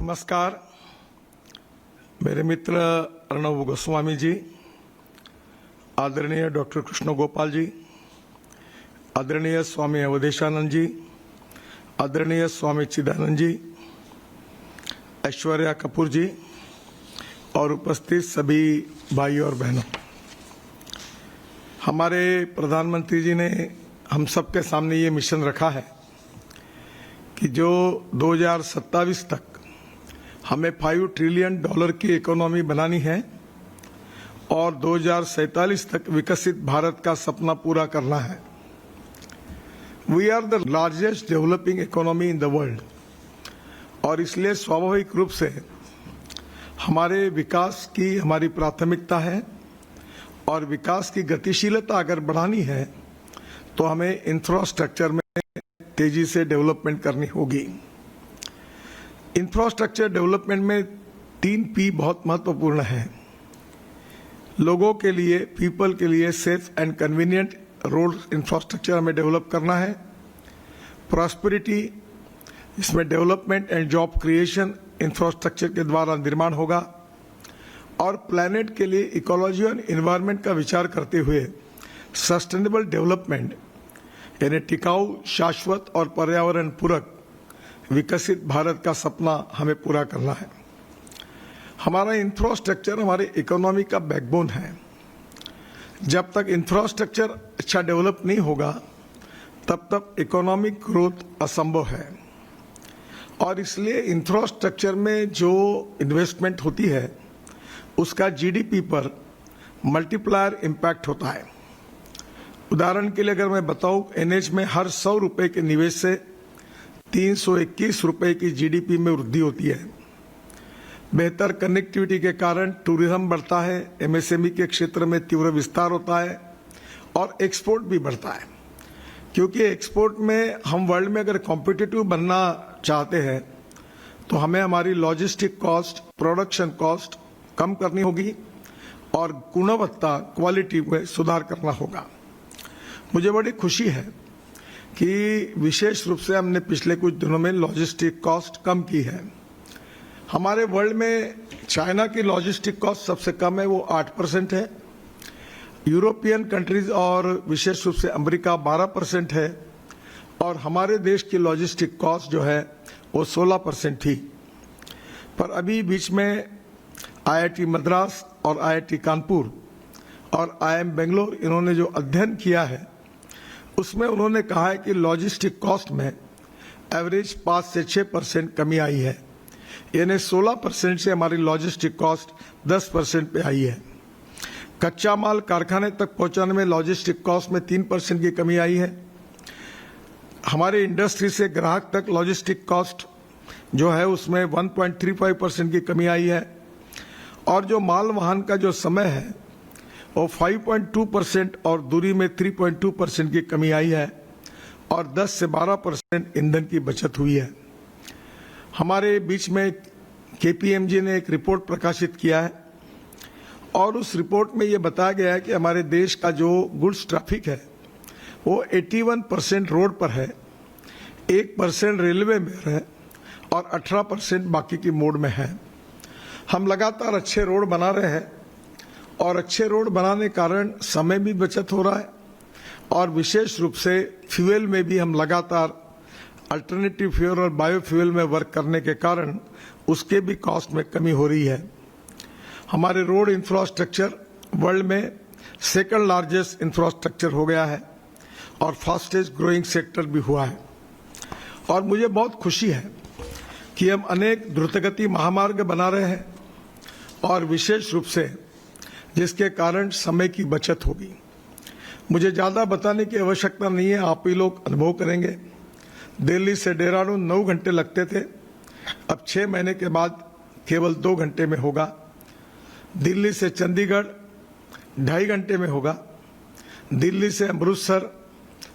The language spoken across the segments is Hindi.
नमस्कार। मेरे मित्र अर्णव गोस्वामी जी, आदरणीय डॉक्टर कृष्ण गोपाल जी, आदरणीय स्वामी अवधेशानंद जी, आदरणीय स्वामी चिदानंद जी, ऐश्वर्या कपूर जी और उपस्थित सभी भाई और बहनों, हमारे प्रधानमंत्री जी ने हम सबके सामने ये मिशन रखा है कि जो 2027 तक हमें $5 ट्रिलियन की इकोनॉमी बनानी है और 2047 तक विकसित भारत का सपना पूरा करना है। We are the largest developing economy in the world और इसलिए स्वाभाविक रूप से हमारे विकास की हमारी प्राथमिकता है और विकास की गतिशीलता अगर बढ़ानी है तो हमें इंफ्रास्ट्रक्चर में तेजी से डेवलपमेंट करनी होगी। इंफ्रास्ट्रक्चर डेवलपमेंट में 3 P बहुत महत्वपूर्ण है। लोगों के लिए, पीपल के लिए safe and convenient road infrastructure हमें डेवलप करना है। प्रॉस्पेरिटी, इसमें development and job creation infrastructure के द्वारा निर्माण होगा और प्लैनेट के लिए इकोलॉजी और एनवायरनमेंट का विचार करते हुए सस्टेनेबल डेवलपमेंट यानी टिकाऊ, शाश्वत और पर्यावरण पूरक विकसित भारत का सपना हमें पूरा करना है। हमारा इंफ्रास्ट्रक्चर हमारे इकोनॉमी का बैकबोन है। जब तक इंफ्रास्ट्रक्चर अच्छा डेवलप नहीं होगा तब तक इकोनॉमिक ग्रोथ असंभव है और इसलिए इंफ्रास्ट्रक्चर में जो इन्वेस्टमेंट होती है उसका जीडीपी पर मल्टीप्लायर इम्पैक्ट होता है। उदाहरण के लिए अगर मैं बताऊं, एनएच में हर 100 रुपए के निवेश से 321 रुपए की जीडीपी में वृद्धि होती है। बेहतर कनेक्टिविटी के कारण टूरिज्म बढ़ता है, एमएसएमई के क्षेत्र में तीव्र विस्तार होता है और एक्सपोर्ट भी बढ़ता है, क्योंकि एक्सपोर्ट में हम वर्ल्ड में अगर कॉम्पिटिटिव बनना चाहते हैं तो हमें हमारी लॉजिस्टिक कॉस्ट, प्रोडक्शन कॉस्ट कम करनी होगी और गुणवत्ता, क्वालिटी में सुधार करना होगा। मुझे बड़ी खुशी है कि विशेष रूप से हमने पिछले कुछ दिनों में लॉजिस्टिक कॉस्ट कम की है। हमारे वर्ल्ड में चाइना की लॉजिस्टिक कॉस्ट सबसे कम है, वो 8% है। यूरोपियन कंट्रीज और विशेष रूप से अमेरिका 12% है और हमारे देश की लॉजिस्टिक कॉस्ट जो है वो 16% थी। पर अभी बीच में आईआईटी मद्रास और आईआईटी कानपुर और आईआईएम बेंगलोर इन्होंने जो अध्ययन किया है उसमें उन्होंने कहा है कि लॉजिस्टिक कॉस्ट में एवरेज 5 से 6% कमी आई है, यानी 16% से हमारी लॉजिस्टिक कॉस्ट 10% पे आई है। कच्चा माल कारखाने तक पहुंचाने में लॉजिस्टिक कॉस्ट में 3% की कमी आई है। हमारे इंडस्ट्री से ग्राहक तक लॉजिस्टिक कॉस्ट जो है उसमें 1.35% की कमी आई है और जो माल वाहन का जो समय है वो 5.2% और दूरी में 3.2% की कमी आई है और 10 से 12% ईंधन की बचत हुई है। हमारे बीच में केपीएमजी ने एक रिपोर्ट प्रकाशित किया है और उस रिपोर्ट में ये बताया गया है कि हमारे देश का जो गुड्स ट्रैफिक है वो 81% रोड पर है, 1% रेलवे में है और 18% बाकी की मोड में है। हम लगातार अच्छे रोड बना रहे हैं और अच्छे रोड बनाने के कारण समय भी बचत हो रहा है और विशेष रूप से फ्यूल में भी हम लगातार अल्टरनेटिव फ्यूल और बायोफ्यूल में वर्क करने के कारण उसके भी कॉस्ट में कमी हो रही है। हमारे रोड इंफ्रास्ट्रक्चर वर्ल्ड में सेकंड लार्जेस्ट इंफ्रास्ट्रक्चर हो गया है और फास्टेस्ट ग्रोइंग सेक्टर भी हुआ है और मुझे बहुत खुशी है कि हम अनेक द्रुतगति महामार्ग बना रहे हैं और विशेष रूप से जिसके कारण समय की बचत होगी। मुझे ज्यादा बताने की आवश्यकता नहीं है, आप ही लोग अनुभव करेंगे। दिल्ली से देहरादून 9 घंटे लगते थे, अब 6 महीने के बाद केवल 2 घंटे में होगा। दिल्ली से चंडीगढ़ 2.5 घंटे में होगा। दिल्ली से अमृतसर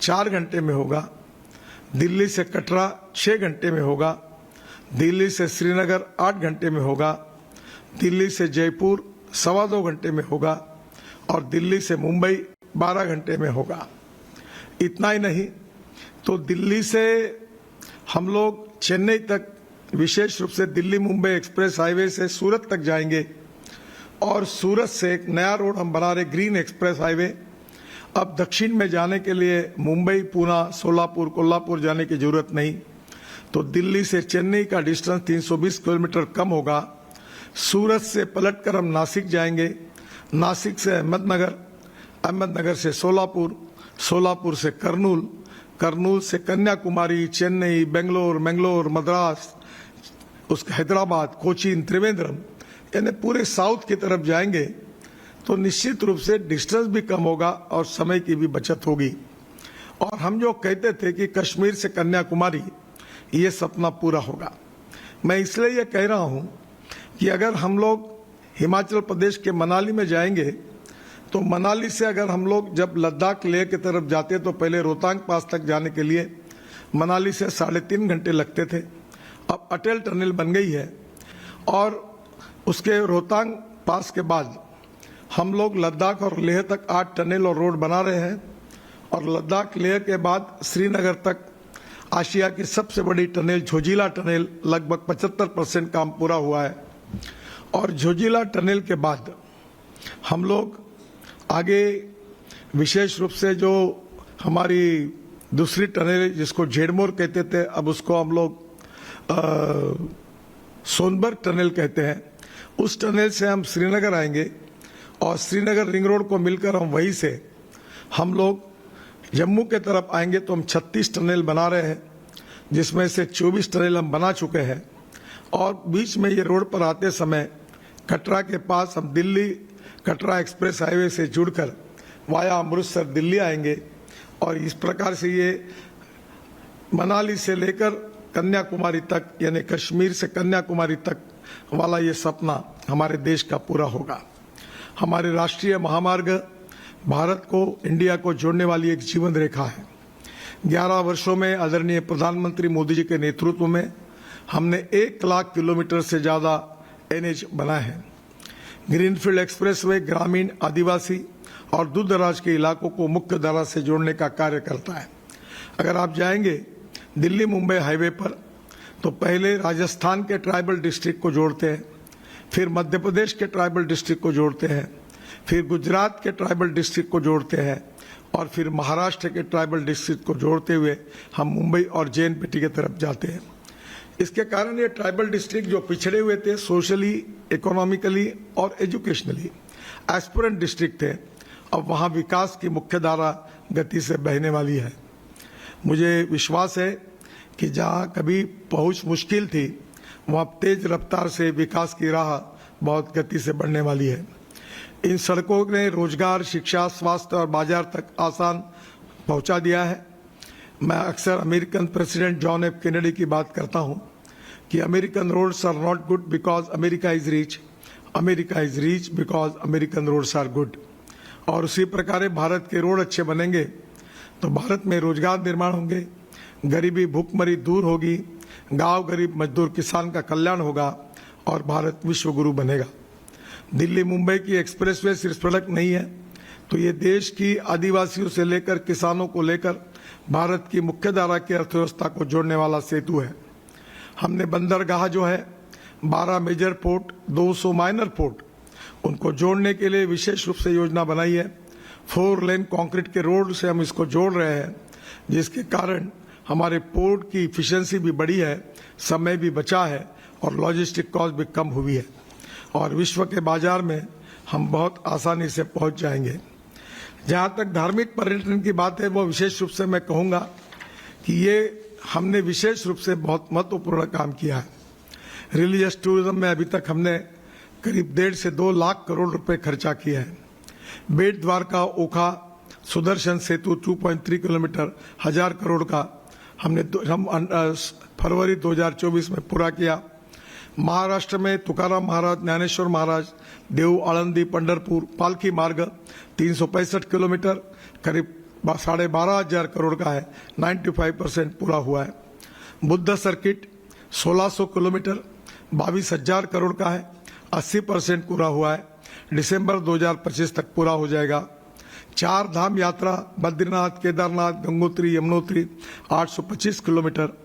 4 घंटे में होगा। दिल्ली से कटरा 6 घंटे में होगा। दिल्ली से श्रीनगर 8 घंटे में होगा। दिल्ली से जयपुर 2.25 घंटे में होगा और दिल्ली से मुंबई 12 घंटे में होगा। इतना ही नहीं तो दिल्ली से हम लोग चेन्नई तक विशेष रूप से दिल्ली मुंबई एक्सप्रेस हाईवे से सूरत तक जाएंगे और सूरत से एक नया रोड हम बना रहे ग्रीन एक्सप्रेस हाईवे। अब दक्षिण में जाने के लिए मुंबई, पूना, सोलापुर, कोल्हापुर जाने की जरूरत नहीं, तो दिल्ली से चेन्नई का डिस्टेंस 320 किलोमीटर कम होगा। सूरत से पलटकर हम नासिक जाएंगे, नासिक से अहमदनगर, अहमदनगर से सोलापुर, सोलापुर से कर्नूल, कर्नूल से कन्याकुमारी, चेन्नई, बेंगलोर, मंगलोर, मद्रास, उसके हैदराबाद, कोचीन, त्रिवेंद्रम, यानी पूरे साउथ की तरफ जाएंगे तो निश्चित रूप से डिस्टेंस भी कम होगा और समय की भी बचत होगी। और हम जो कहते थे कि कश्मीर से कन्याकुमारी, ये सपना पूरा होगा। मैं इसलिए ये कह रहा हूं कि अगर हम लोग हिमाचल प्रदेश के मनाली में जाएंगे तो मनाली से अगर हम लोग जब लद्दाख लेह की तरफ जाते तो पहले रोहतांग पास तक जाने के लिए मनाली से 3.5 घंटे लगते थे। अब अटल टनल बन गई है और उसके रोहतांग पास के बाद हम लोग लद्दाख और लेह तक 8 टनल और रोड बना रहे हैं और लद्दाख लेह के बाद श्रीनगर तक आशिया की सबसे बड़ी टनल झोजिला टनल लगभग 75% काम पूरा हुआ है। और झोजिला टनल के बाद हम लोग आगे विशेष रूप से जो हमारी दूसरी टनल जिसको झेड़मोर कहते थे, अब उसको हम लोग सोनबर्ग टनल कहते हैं, उस टनल से हम श्रीनगर आएंगे और श्रीनगर रिंग रोड को मिलकर हम वहीं से हम लोग जम्मू के तरफ आएंगे तो हम 36 टनल बना रहे हैं, जिसमें से 24 टनल हम बना चुके हैं। और बीच में ये रोड पर आते समय कटरा के पास हम दिल्ली कटरा एक्सप्रेस हाईवे से जुड़कर वाया अमृतसर दिल्ली आएंगे और इस प्रकार से ये मनाली से लेकर कन्याकुमारी तक, यानी कश्मीर से कन्याकुमारी तक वाला ये सपना हमारे देश का पूरा होगा। हमारे राष्ट्रीय महामार्ग भारत को, इंडिया को जोड़ने वाली एक जीवन रेखा है। 11 वर्षों में आदरणीय प्रधानमंत्री मोदी जी के नेतृत्व में हमने 1 लाख किलोमीटर से ज्यादा एनएच बनाए हैं। ग्रीनफील्ड एक्सप्रेसवे ग्रामीण, आदिवासी और दूर दराज के इलाकों को मुख्य धारा से जोड़ने का कार्य करता है। अगर आप जाएंगे दिल्ली मुंबई हाईवे पर तो पहले राजस्थान के ट्राइबल डिस्ट्रिक्ट को जोड़ते हैं, फिर मध्य प्रदेश के ट्राइबल डिस्ट्रिक्ट को जोड़ते हैं, फिर गुजरात के ट्राइबल डिस्ट्रिक्ट को जोड़ते हैं और फिर महाराष्ट्र के ट्राइबल डिस्ट्रिक्ट को जोड़ते हुए हम मुंबई और जेएनपीटी की तरफ जाते हैं। इसके कारण ये ट्राइबल डिस्ट्रिक्ट जो पिछड़े हुए थे सोशली, इकोनॉमिकली और एजुकेशनली, एस्पिरेंट डिस्ट्रिक्ट थे, अब वहाँ विकास की मुख्य धारा गति से बहने वाली है। मुझे विश्वास है कि जहाँ कभी पहुँच मुश्किल थी वहाँ तेज रफ्तार से विकास की राह बहुत गति से बढ़ने वाली है। इन सड़कों ने रोजगार, शिक्षा, स्वास्थ्य और बाजार तक आसान पहुंचा दिया है। मैं अक्सर American president John F Kennedy की बात करता हूं कि American roads are not good because America is rich, America is rich because American roads are good. और उसी प्रकार भारत के रोड अच्छे बनेंगे तो भारत में रोजगार निर्माण होंगे, गरीबी भूखमरी दूर होगी, गांव गरीब मजदूर किसान का कल्याण होगा और भारत विश्व गुरु बनेगा। दिल्ली मुंबई की एक्सप्रेसवे सिर्फ सड़क नहीं है, तो ये देश की आदिवासियों से लेकर किसानों को लेकर भारत की मुख्यधारा की अर्थव्यवस्था को जोड़ने वाला सेतु है। हमने बंदरगाह जो है 12 मेजर पोर्ट, 200 माइनर पोर्ट, उनको जोड़ने के लिए विशेष रूप से योजना बनाई है। 4 लेन कंक्रीट के रोड से हम इसको जोड़ रहे हैं, जिसके कारण हमारे पोर्ट की इफिशिएंसी भी बढ़ी है, समय भी बचा है और लॉजिस्टिक कॉस्ट भी कम हुई है और विश्व के बाजार में हम बहुत आसानी से पहुंच जाएंगे। जहां तक धार्मिक पर्यटन की बात है, वो विशेष रूप से मैं कहूंगा कि ये हमने विशेष रूप से बहुत महत्वपूर्ण काम किया है। रिलीजियस टूरिज्म में अभी तक हमने करीब 1.5 से 2 लाख करोड़ रुपए खर्चा किए हैं। बेट द्वारका, ओखा, सुदर्शन सेतु 2.3 किलोमीटर 1000 करोड़ का हम फरवरी 2024 में पूरा किया। महाराष्ट्र में तुकाराम महाराज, ज्ञानेश्वर महाराज, देव, आळंदी, पंढरपुर पालखी मार्ग 365 किलोमीटर करीब 12,500 करोड़ का है, 95% पूरा हुआ है। बुद्ध सर्किट 1600 किलोमीटर 22,000 करोड़ का है, 80% पूरा हुआ है, दिसंबर 2025 तक पूरा हो जाएगा। 4 धाम यात्रा बद्रीनाथ, केदारनाथ, गंगोत्री, यमुनोत्री 825 किलोमीटर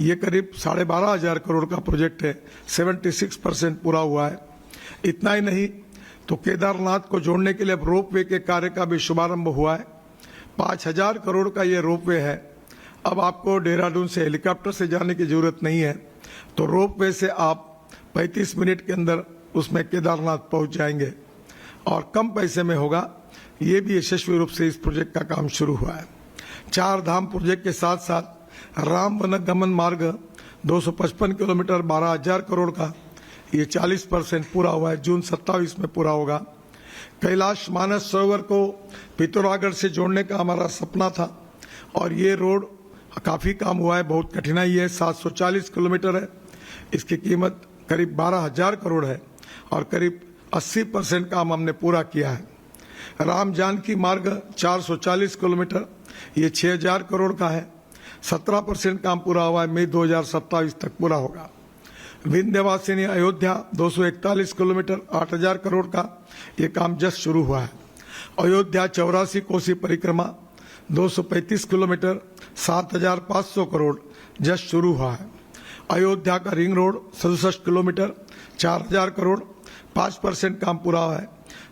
ये करीब 12,500 करोड़ का प्रोजेक्ट है, 76% पूरा हुआ है। इतना ही नहीं तो केदारनाथ को जोड़ने के लिए अब रोपवे के कार्य का भी शुभारंभ हुआ है। 5,000 करोड़ का ये रोपवे है। अब आपको देहरादून से हेलीकॉप्टर से जाने की जरूरत नहीं है, तो रोपवे से आप 35 मिनट के अंदर उसमें केदारनाथ पहुंच जाएंगे और कम पैसे में होगा। ये भी यशस्वी रूप से इस प्रोजेक्ट का काम शुरू हुआ है। 4 धाम प्रोजेक्ट के साथ साथ राम वन गमन मार्ग 255 किलोमीटर 12,000 करोड़ का, ये 40% पूरा हुआ है, जून 27 में पूरा होगा। कैलाश मानस सरोवर को पिथौरागढ़ से जोड़ने का हमारा सपना था और ये रोड काफी काम हुआ है, बहुत कठिनाई है, 740 किलोमीटर है। इसकी कीमत करीब 12,000 करोड़ है और करीब 80% काम हमने पूरा किया है। राम जानकी मार्ग 440 किलोमीटर, ये 6,000 करोड़ का है, 17% काम पूरा हुआ है, मई 2027 तक पूरा होगा। विंध्यवासिनी अयोध्या 241 किलोमीटर 8,000 करोड़ का, ये काम जस्ट शुरू हुआ है। अयोध्या 84 कोसी परिक्रमा 235 किलोमीटर 7,500 करोड़ जस्ट शुरू हुआ है। अयोध्या का रिंग रोड 67 किलोमीटर 4,000 करोड़, 5% काम पूरा हुआ है,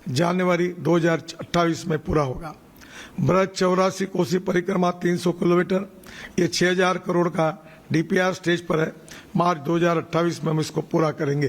जनवरी 2028 में पूरा होगा। ब्रज 84 कोसी परिक्रमा 300 किलोमीटर, ये 6,000 करोड़ का डीपीआर स्टेज पर है, मार्च 2028 में हम इसको पूरा करेंगे।